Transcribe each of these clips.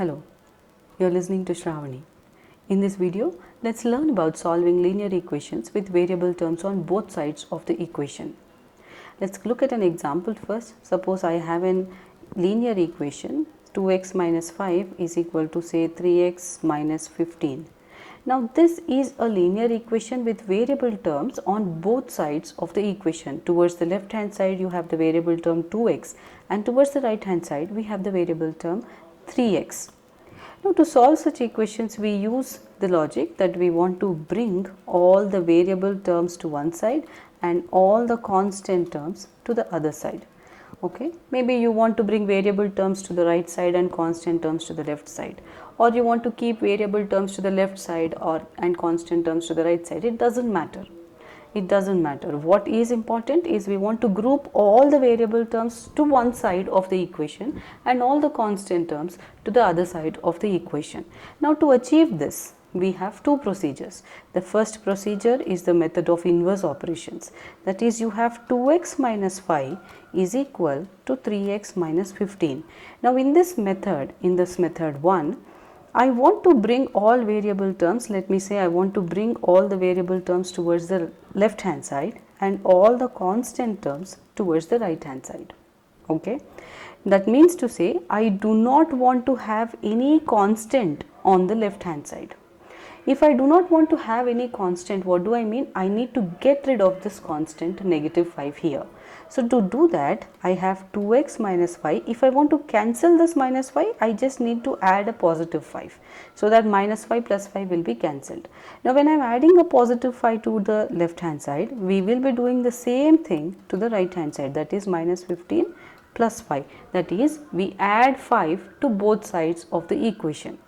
Hello, you're listening to Shravani. In this video, let's learn about solving linear equations with variable terms on both sides of the equation. Let's look at an example first. Suppose I have a linear equation 2x minus 5 is equal to say 3x minus 15. Now this is a linear equation with variable terms on both sides of the equation. Towards the left hand side you have the variable term 2x and towards the right hand side we have the variable term 3x. Now to solve such equations we use the logic that we want to bring all the variable terms to one side and all the constant terms to the other side. Okay, maybe you want to bring variable terms to the right side and constant terms to the left side, or you want to keep variable terms to the left side and constant terms to the right side. It doesn't matter. It doesn't matter. What is important is we want to group all the variable terms to one side of the equation and all the constant terms to the other side of the equation. Now to achieve this, we have two procedures. The first procedure is the method of inverse operations. That is, you have 2x minus 5 is equal to 3x minus 15. Now in this method 1, I want to bring all variable terms. Let me say I want to bring all the variable terms towards the left hand side and all the constant terms towards the right hand side. Okay, that means to say I do not want to have any constant on the left hand side. If I do not want to have any constant, what do I mean? I need to get rid of this constant negative 5 here. So to do that, I have 2x minus 5. If I want to cancel this minus 5, I just need to add a positive 5. So that minus 5 plus 5 will be cancelled. Now when I am adding a positive 5 to the left hand side, we will be doing the same thing to the right hand side, that is minus 15 plus 5. That is, we add 5 to both sides of the equation.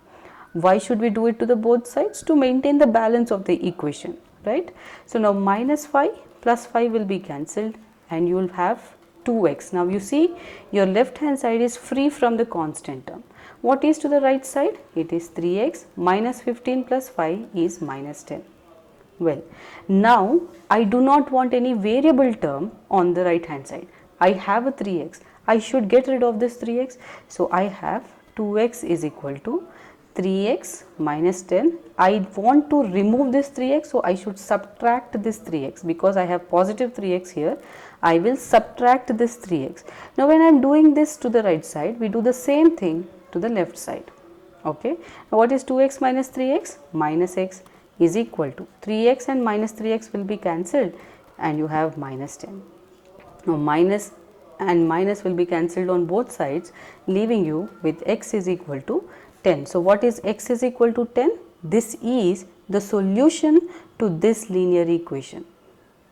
Why should we do it to the both sides? To maintain the balance of the equation, right? So now minus 5 plus 5 will be cancelled and you will have 2x. Now you see your left hand side is free from the constant term. What is to the right side? It is 3x minus 15 plus 5 is minus 10. Well, now I do not want any variable term on the right hand side. I have a 3x. I should get rid of this 3x. So I have 2x is equal to 3x minus 10. I want to remove this 3x, so I should subtract this 3x because I have positive 3x here. I will subtract this 3x. Now when I am doing this to the right side, we do the same thing to the left side. Okay. Now what is 2x minus 3x? Minus x is equal to 3x and minus 3x will be cancelled and you have minus 10. Now minus and minus will be cancelled on both sides, leaving you with x is equal to 10. So what is x is equal to 10? This is the solution to this linear equation.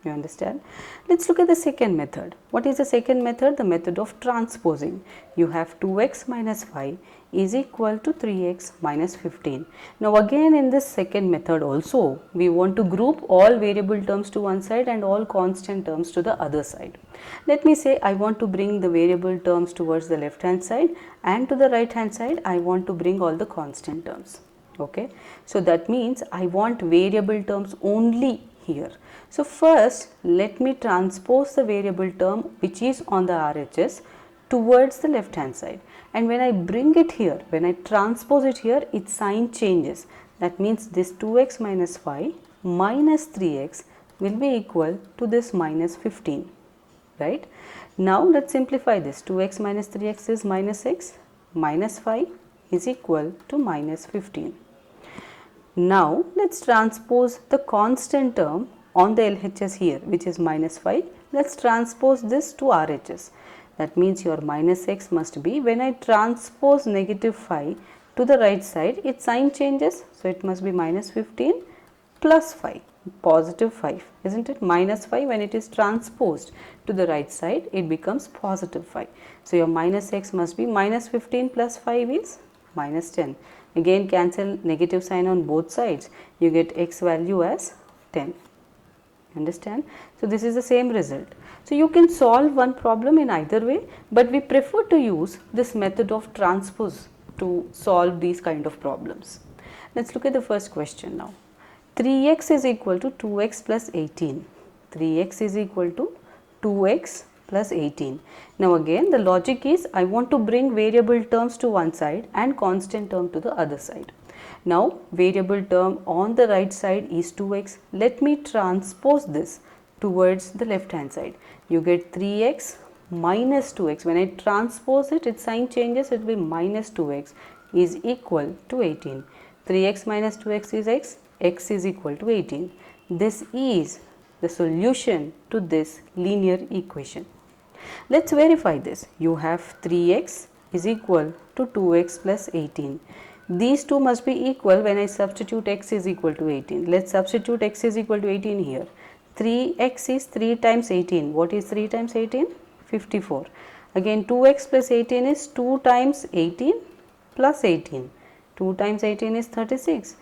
You understand? Let's look at the second method. What is the second method? The method of transposing. You have 2x minus 5 is equal to 3x minus 15. Now again in this second method also, we want to group all variable terms to one side and all constant terms to the other side. Let me say I want to bring the variable terms towards the left hand side and to the right hand side I want to bring all the constant terms. Okay. So that means I want variable terms only here. So first let me transpose the variable term which is on the RHS towards the left hand side, and when I bring it here, when I transpose it here, its sign changes. That means this 2x minus 5 minus 3x will be equal to this minus 15, right? Now let's simplify this. 2x minus 3x is minus x, minus 5 is equal to minus 15. Now let's transpose the constant term on the LHS here, which is minus 5. Let's transpose this to RHS. That means your minus x must be, when I transpose negative 5 to the right side, its sign changes. So it must be minus 15 plus 5, positive 5, isn't it? Minus 5, when it is transposed to the right side, it becomes positive 5. So your minus x must be minus 15 plus 5 is minus 10. Again cancel negative sign on both sides. You get x value as 10. Understand? So this is the same result. So you can solve one problem in either way, but we prefer to use this method of transpose to solve these kind of problems. Let's look at the first question now. 3x is equal to 2x plus 18. 3x is equal to 2x plus 18. Now again the logic is I want to bring variable terms to one side and constant term to the other side. Now variable term on the right side is 2x. Let me transpose this towards the left hand side. You get 3x minus 2x. When I transpose it, its sign changes, it will be minus 2x is equal to 18. 3x minus 2x is x is equal to 18. This is the solution to this linear equation. Let's verify this. You have 3x is equal to 2x plus 18. These two must be equal when I substitute x is equal to 18. Let's substitute x is equal to 18 here. 3x is 3 times 18. What is 3 times 18? 54. Again 2x plus 18 is 2 times 18 plus 18. 2 times 18 is 36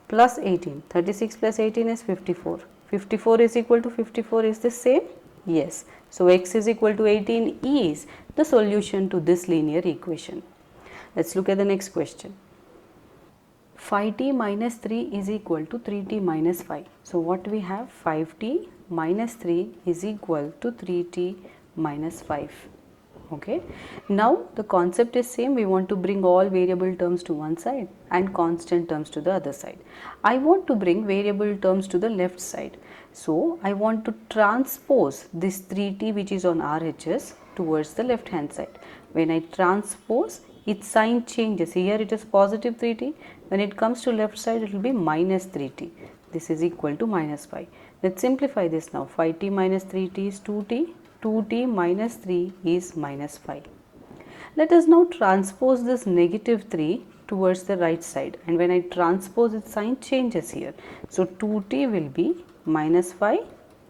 plus 18. 36 plus 18 is 54. 54 is equal to 54 is the same? Yes. So x is equal to 18 is the solution to this linear equation. Let's look at the next question. 5t minus 3 is equal to 3t minus 5. So what we have? 5t minus 3 is equal to 3t minus 5. Okay. Now the concept is same. We want to bring all variable terms to one side and constant terms to the other side. I want to bring variable terms to the left side. So I want to transpose this 3t which is on RHS towards the left hand side. When I transpose, its sign changes. Here it is positive 3t. When it comes to left side, it will be minus 3t. This is equal to minus 5. Let's simplify this now. 5t minus 3t is 2t. 2t minus 3 is minus 5. Let us now transpose this negative 3 towards the right side, and when I transpose, its sign changes here. So 2t will be minus 5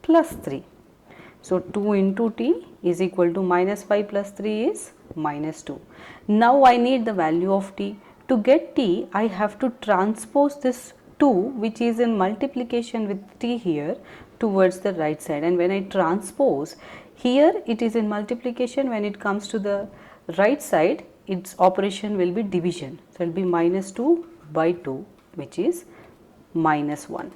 plus 3. So 2 into t is equal to minus 5 plus 3 is minus 2. Now I need the value of t. To get t, I have to transpose this 2 which is in multiplication with t here towards the right side, and when I transpose, here it is in multiplication. When it comes to the right side, its operation will be division. So it will be minus 2 by 2 which is minus 1.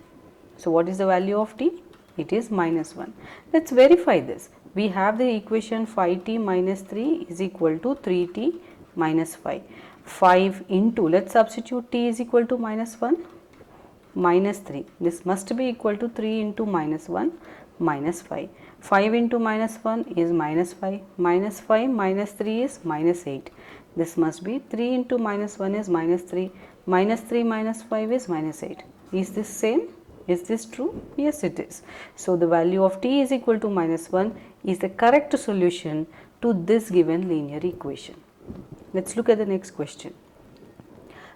So what is the value of t? It is minus 1. Let's verify this. We have the equation 5t minus 3 is equal to 3t minus 5. 5 into, let's substitute t is equal to minus 1 minus 3. This must be equal to 3 into minus 1 minus 5. 5 into minus 1 is minus 5. Minus 5 minus 3 is minus 8. This must be 3 into minus 1 is minus 3. Minus 3 minus 5 is minus 8. Is this same? Is this true? Yes, it is. So the value of t is equal to minus 1 is the correct solution to this given linear equation. Let's look at the next question.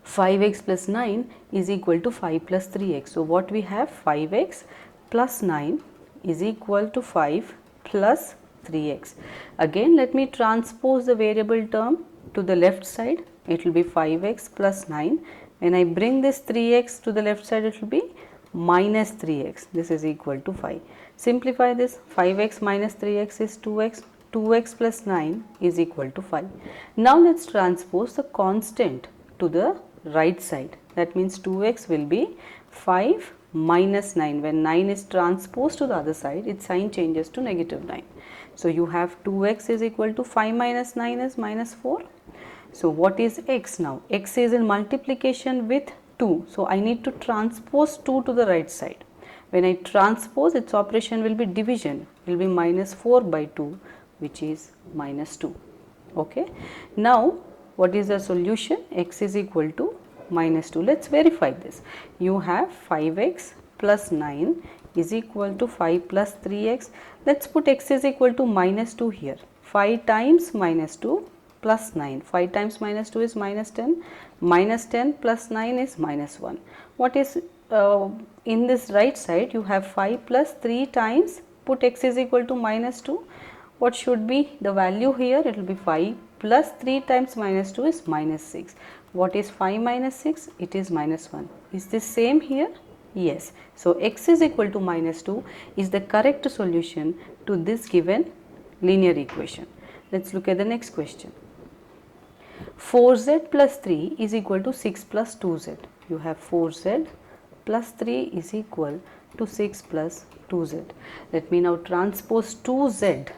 5x plus 9 is equal to 5 plus 3x. So what we have? 5x plus 9 is equal to 5 plus 3x. Again, let me transpose the variable term to the left side. It will be 5x plus 9. When I bring this 3x to the left side, it will be minus 3x. This is equal to 5. Simplify this. 5x minus 3x is 2x. 2x plus 9 is equal to 5. Now let's transpose the constant to the right side. That means 2x will be 5 minus 9. When 9 is transposed to the other side, its sign changes to negative 9. So you have 2x is equal to 5 minus 9 is minus 4. So what is x now? X is in multiplication with 2. So I need to transpose 2 to the right side. When I transpose, its operation will be division. It will be minus 4 by 2 which is minus 2. Okay. Now what is the solution? X is equal to minus 2. Let's verify this. You have 5x plus 9 is equal to 5 plus 3x. Let's put x is equal to minus 2 here. 5 times minus 2 plus 9. 5 times minus 2 is minus 10. Minus 10 plus 9 is minus 1. What is in this right side? You have 5 plus 3 times, put x is equal to minus 2. What should be the value here? It will be 5 plus 3 times minus 2 is minus 6. What is 5 minus 6? It is minus 1. Is this same here? Yes. So x is equal to minus 2 is the correct solution to this given linear equation. Let's look at the next question. 4z plus 3 is equal to 6 plus 2z. You have 4z plus 3 is equal to 6 plus 2z. Let me now transpose 2z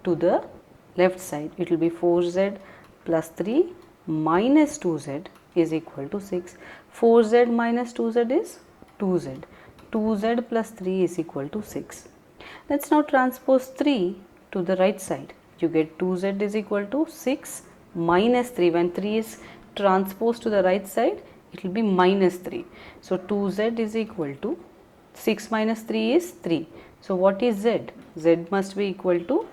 to the left side. It will be 4z plus 3 minus 2z is equal to 6. 4z minus 2z is 2z. 2z plus 3 is equal to 6. Let's now transpose 3 to the right side. You get 2z is equal to 6 minus 3. When 3 is transposed to the right side, it will be minus 3. So 2z is equal to 6 minus 3 is 3. So what is z? Z must be equal to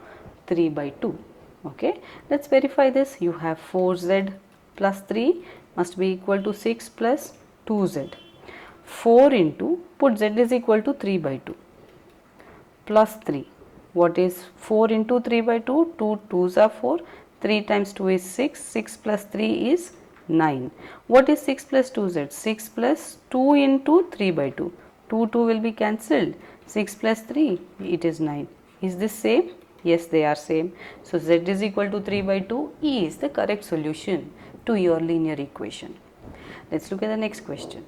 3 by 2. Okay, let's verify this. You have 4z plus 3 must be equal to 6 plus 2z. 4 into, put z is equal to 3 by 2 plus 3. What is 4 into 3 by 2? 2 2s are 4. 3 times 2 is 6. 6 plus 3 is 9. What is 6 plus 2z? 6 plus 2 into 3 by 2. 2 will be cancelled. 6 plus 3, it is 9. Is this same? Yes, they are same. So z is equal to 3 by 2 is the correct solution to your linear equation. Let's look at the next question.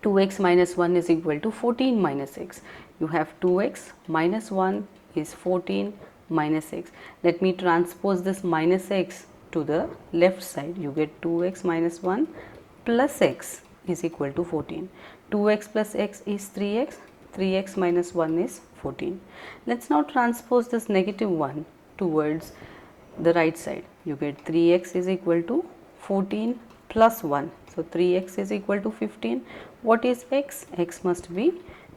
2x minus 1 is equal to 14 minus x. You have 2x minus 1 is 14 minus x. Let me transpose this minus x to the left side. You get 2x minus 1 plus x is equal to 14. 2x plus x is 3x. 3x minus 1 is 14. Let's now transpose this negative 1 towards the right side. You get 3x is equal to 14 plus 1. So 3x is equal to 15. What is x? X must be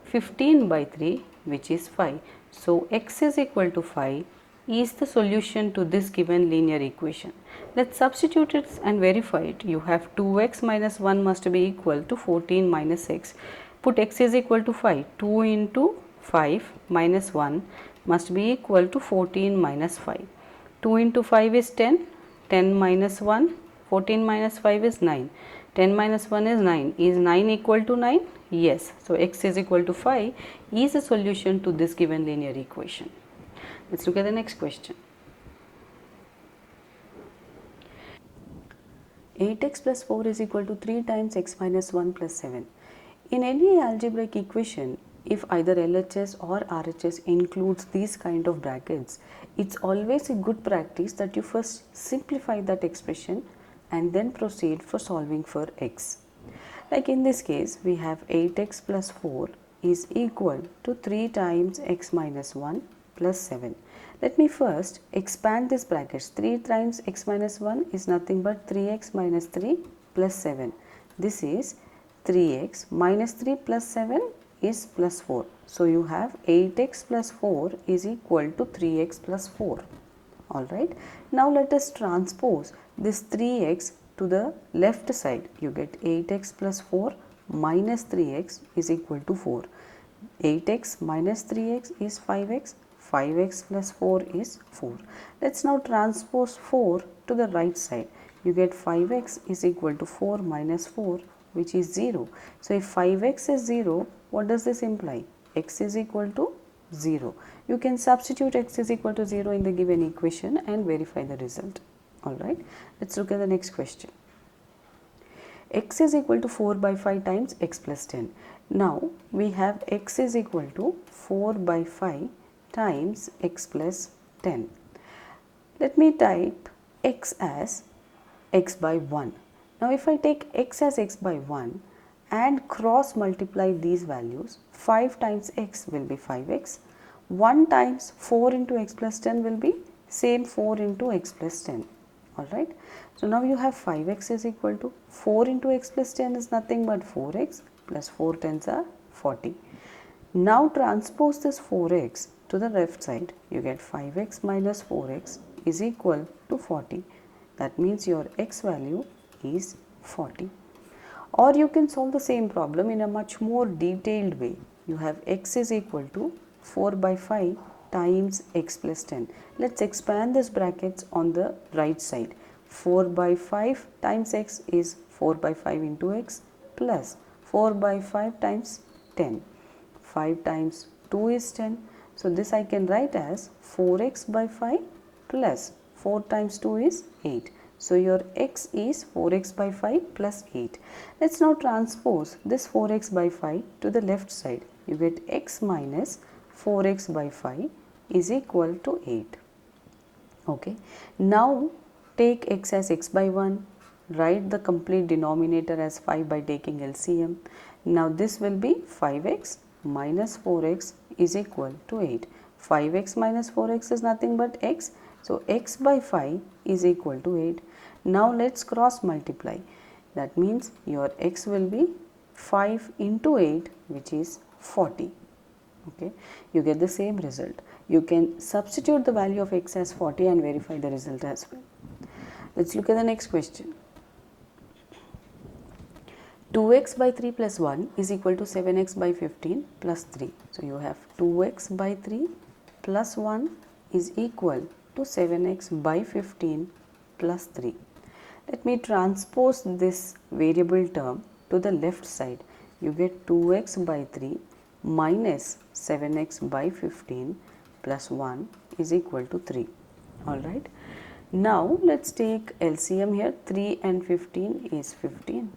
15 by 3, which is 5. So x is equal to 5 is the solution to this given linear equation. Let's substitute it and verify it. You have 2x minus 1 must be equal to 14 minus x. Put x is equal to 5. 2 into 5 minus 1 must be equal to 14 minus 5. 2 into 5 is 10. 10 minus 1. 14 minus 5 is 9. 10 minus 1 is 9. Is 9 equal to 9? Yes. So x is equal to 5 is a solution to this given linear equation. Let's look at the next question. 8x plus 4 is equal to 3 times x minus 1 plus 7. In any algebraic equation, if either LHS or RHS includes these kind of brackets, it's always a good practice that you first simplify that expression and then proceed for solving for x. Like in this case, we have 8x plus 4 is equal to 3 times x minus 1 plus 7. Let me first expand this brackets. 3 times x minus 1 is nothing but 3x minus 3 plus 7. This is 3x minus 3 plus 7 is plus 4. So you have 8x plus 4 is equal to 3x plus 4. Alright. Now let us transpose this 3x to the left side. You get 8x plus 4 minus 3x is equal to 4. 8x minus 3x is 5x. 5x plus 4 is 4. Let's now transpose 4 to the right side. You get 5x is equal to 4 minus 4, which is 0. So if 5x is 0, what does this imply? X is equal to 0. You can substitute x is equal to 0 in the given equation and verify the result. Alright, let's look at the next question. X is equal to 4 by 5 times x plus 10. Now we have x is equal to 4 by 5 times x plus 10. Let me type x as x by 1. Now if I take x as x by 1 and cross multiply these values, 5 times x will be 5x, 1 times 4 into x plus 10 will be same 4 into x plus 10. Alright, so now you have 5x is equal to 4 into x plus 10 is nothing but 4x plus 4 tens are 40. Now transpose this 4x to the left side. You get 5x minus 4x is equal to 40. That means your x value is 40. Or you can solve the same problem in a much more detailed way. You have x is equal to 4 by 5 times x plus 10. Let's expand this brackets on the right side. 4 by 5 times x is 4 by 5 into x plus 4 by 5 times 10. 5 times 2 is 10. So this I can write as 4x by 5 plus 4 times 2 is 8. So your x is 4x by 5 plus 8. Let's now transpose this 4x by 5 to the left side. You get x minus 4x by 5 is equal to 8. Okay. Now take x as x by 1, write the complete denominator as 5 by taking LCM. Now this will be 5x minus 4x is equal to 8. 5x minus 4x is nothing but x. So x by 5 is equal to 8. Now let's cross multiply. That means your x will be 5 into 8, which is 40. Okay, you get the same result. You can substitute the value of x as 40 and verify the result as well. Let's look at the next question. 2x by 3 plus 1 is equal to 7x by 15 plus 3. So you have 2x by 3 plus 1 is equal to 7x by 15 plus 3. Let me transpose this variable term to the left side. You get 2x by 3 minus 7x by 15 plus 1 is equal to 3. Alright. Now let's take LCM here. 3 and 15 is 15.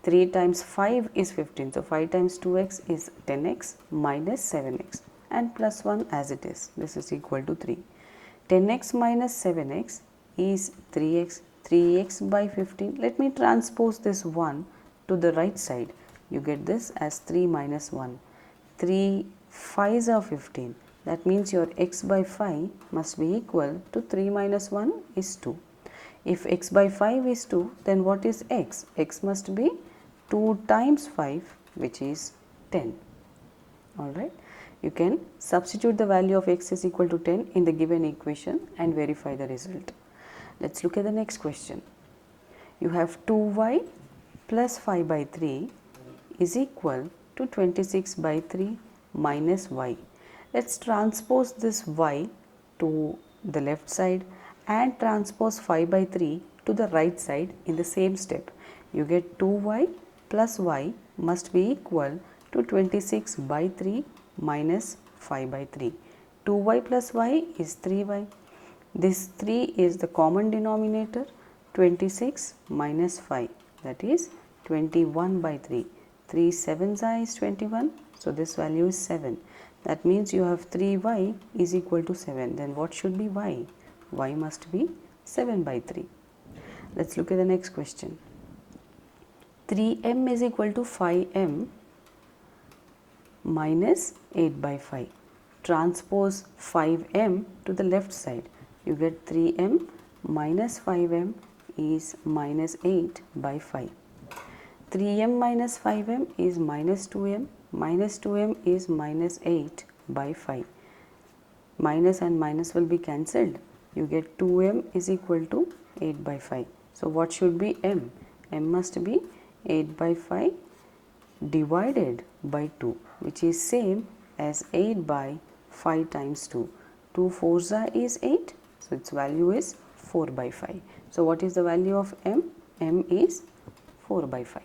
3 times 5 is 15. So 5 times 2x is 10x minus 7x and plus 1 as it is. This is equal to 3. 10x minus 7x is 3x. 3x by 15. Let me transpose this 1 to the right side. You get this as 3 minus 1. 3 5s are 15. That means your x by 5 must be equal to 3 minus 1 is 2. If x by 5 is 2, then what is x? X must be 2 times 5, which is 10. Alright. You can substitute the value of x is equal to 10 in the given equation and verify the result. Let's look at the next question. You have 2y plus 5 by 3 is equal to 26 by 3 minus y. Let's transpose this y to the left side and transpose 5 by 3 to the right side in the same step. You get 2y plus y must be equal to 26 by 3 minus 5 by 3. 2y plus y is 3y. This 3 is the common denominator. 26 minus 5, that is 21 by 3. 3 7s are is 21. So this value is 7. That means you have 3y is equal to 7. Then what should be y? Y must be 7 by 3. Let's look at the next question. 3m is equal to 5m minus 8 by 5. Transpose 5m to the left side. You get 3m minus 5m is minus 8 by 5. 3m minus 5m is minus 2m. Minus 2m is minus 8 by 5. Minus and minus will be cancelled. You get 2m is equal to 8 by 5. So what should be m? M must be 8 by 5 divided by 2, which is same as 8 by 5 times 2. 2 4s are is 8. So its value is 4 by 5. So what is the value of m? M is 4 by 5.